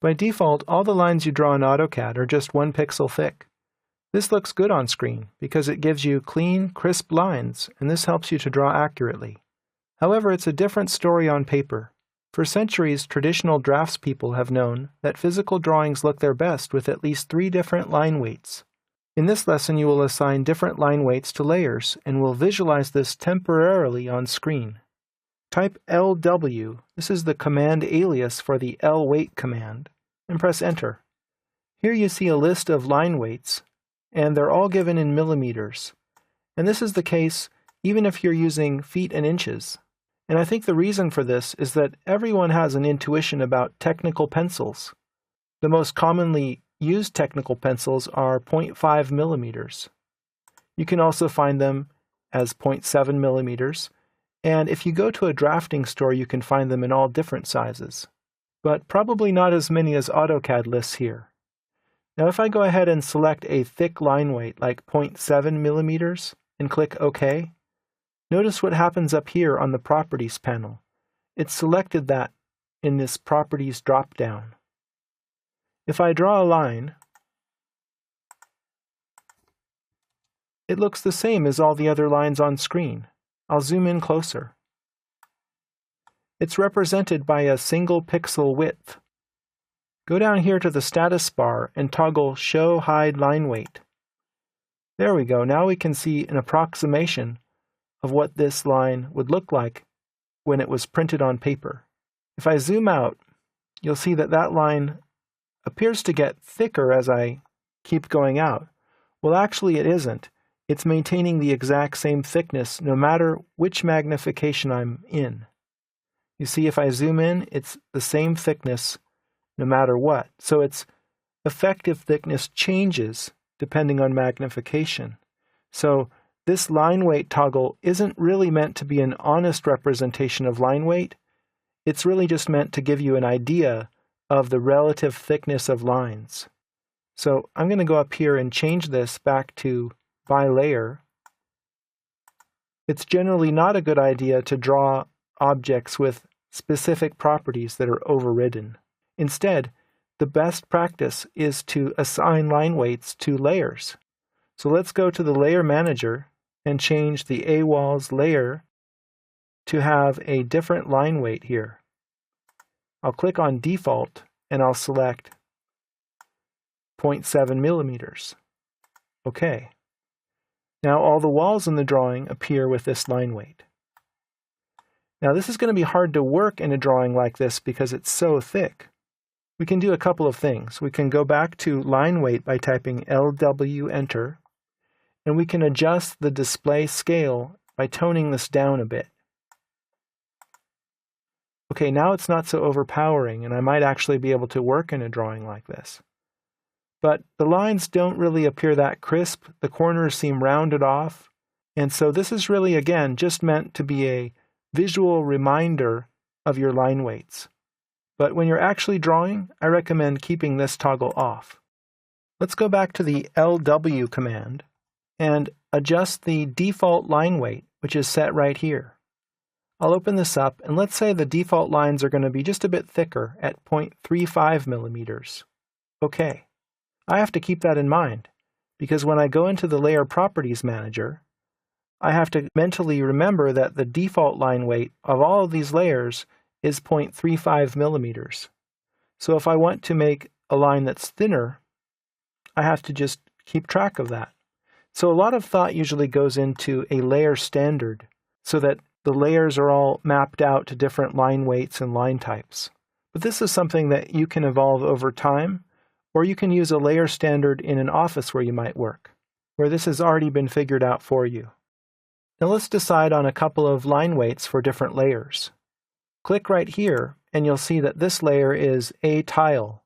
By default, all the lines you draw in AutoCAD are just 1 pixel thick. This looks good on screen because it gives you clean, crisp lines, and this helps you to draw accurately. However, it's a different story on paper. For centuries, traditional draftspeople have known that physical drawings look their best with at least 3 different line weights. In this lesson, you will assign different line weights to layers, and will visualize this temporarily on screen. Type LW, this is the command alias for the L-weight command, and press Enter. Here you see a list of line weights, and they're all given in millimeters. And this is the case even if you're using feet and inches. And I think the reason for this is that everyone has an intuition about technical pencils. The most commonly used technical pencils are 0.5 millimeters. You can also find them as 0.7 millimeters, and if you go to a drafting store you can find them in all different sizes, but probably not as many as AutoCAD lists here. Now if I go ahead and select a thick line weight like 0.7 millimeters and click OK, notice what happens up here on the Properties panel. It's selected that in this Properties drop-down. If I draw a line, it looks the same as all the other lines on screen. I'll zoom in closer. It's represented by a single pixel width. Go down here to the status bar and toggle Show Hide Line Weight. There we go. Now we can see an approximation of what this line would look like when it was printed on paper. If I zoom out, you'll see that that line appears to get thicker as I keep going out. Well, actually it isn't. It's maintaining the exact same thickness no matter which magnification I'm in. You see, if I zoom in, it's the same thickness no matter what. So its effective thickness changes depending on magnification. So this line weight toggle isn't really meant to be an honest representation of line weight. It's really just meant to give you an idea of the relative thickness of lines. So I'm going to go up here and change this back to by layer. It's generally not a good idea to draw objects with specific properties that are overridden. Instead, the best practice is to assign line weights to layers. So let's go to the Layer Manager and change the AWalls layer to have a different line weight here. I'll click on Default and I'll select 0.7 millimeters. OK. Now all the walls in the drawing appear with this line weight. Now this is going to be hard to work in a drawing like this because it's so thick. We can do a couple of things. We can go back to line weight by typing LW Enter, and we can adjust the display scale by toning this down a bit. Okay, now it's not so overpowering, and I might actually be able to work in a drawing like this. But the lines don't really appear that crisp, the corners seem rounded off, and so this is really, again, just meant to be a visual reminder of your line weights. But when you're actually drawing, I recommend keeping this toggle off. Let's go back to the LW command and adjust the default line weight, which is set right here. I'll open this up, and let's say the default lines are going to be just a bit thicker at 0.35 millimeters. Okay. I have to keep that in mind, because when I go into the Layer Properties Manager, I have to mentally remember that the default line weight of all of these layers is 0.35 millimeters. So if I want to make a line that's thinner, I have to just keep track of that. So a lot of thought usually goes into a layer standard so that the layers are all mapped out to different line weights and line types. But this is something that you can evolve over time, or you can use a layer standard in an office where you might work, where this has already been figured out for you. Now let's decide on a couple of line weights for different layers. Click right here, and you'll see that this layer is a tile.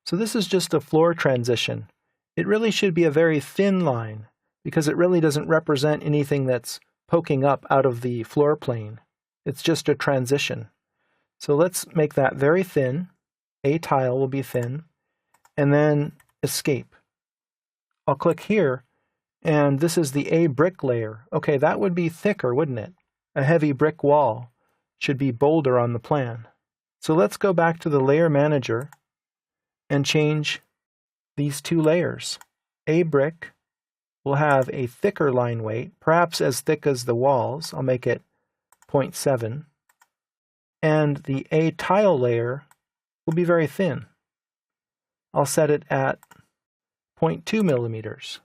So this is just a floor transition. It really should be a very thin line, because it really doesn't represent anything that's poking up out of the floor plane. It's just a transition. So let's make that very thin. A tile will be thin. And then Escape. I'll click here, and this is the A brick layer. Okay, that would be thicker, wouldn't it? A heavy brick wall should be bolder on the plan. So let's go back to the Layer Manager and change these two layers. A brick will have a thicker line weight, perhaps as thick as the walls. I'll make it 0.7. And the A tile layer will be very thin. I'll set it at 0.2 millimeters.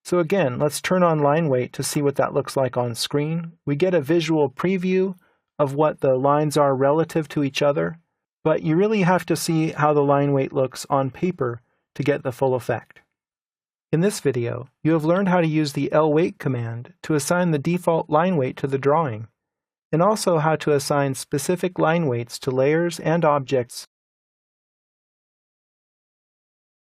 So again, let's turn on line weight to see what that looks like on screen. We get a visual preview of what the lines are relative to each other, but you really have to see how the line weight looks on paper to get the full effect. In this video, you have learned how to use the lweight command to assign the default line weight to the drawing, and also how to assign specific line weights to layers and objects